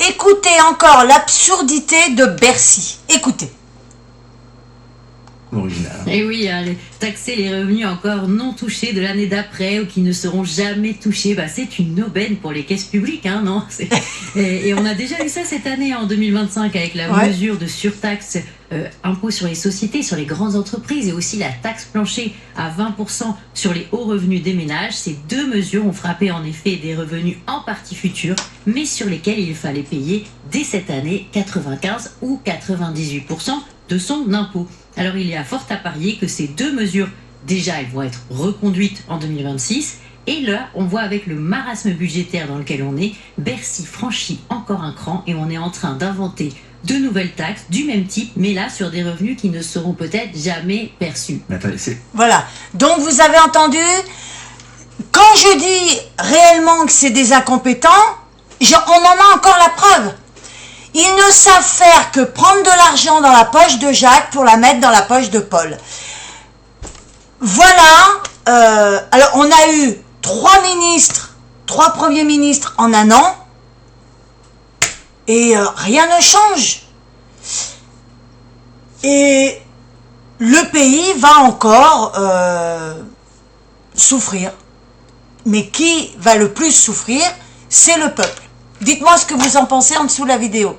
Écoutez encore l'absurdité de Bercy. Écoutez. Original. Et oui, taxer les revenus encore non touchés de l'année d'après ou qui ne seront jamais touchés, c'est une aubaine pour les caisses publiques, hein, non? Et on a déjà eu ça cette année, en 2025, avec la mesure de surtaxe impôt sur les sociétés, sur les grandes entreprises et aussi la taxe plancher à 20% sur les hauts revenus des ménages. Ces deux mesures ont frappé en effet des revenus en partie futurs, mais sur lesquels il fallait payer dès cette année 95 ou 98% de son impôt. Alors il y a fort à parier que ces deux mesures, déjà elles vont être reconduites en 2026, et là on voit avec le marasme budgétaire dans lequel on est, Bercy franchit encore un cran et on est en train d'inventer de nouvelles taxes du même type, mais là sur des revenus qui ne seront peut-être jamais perçus. Mais attendez, voilà, donc vous avez entendu, quand je dis réellement que c'est des incompétents, on en a encore la preuve. Ils ne savent faire que prendre de l'argent dans la poche de Jacques pour la mettre dans la poche de Paul. Voilà, alors on a eu 3 premiers ministres en un an, et rien ne change. Et le pays va encore souffrir. Mais qui va le plus souffrir? C'est le peuple. Dites-moi ce que vous en pensez en dessous de la vidéo.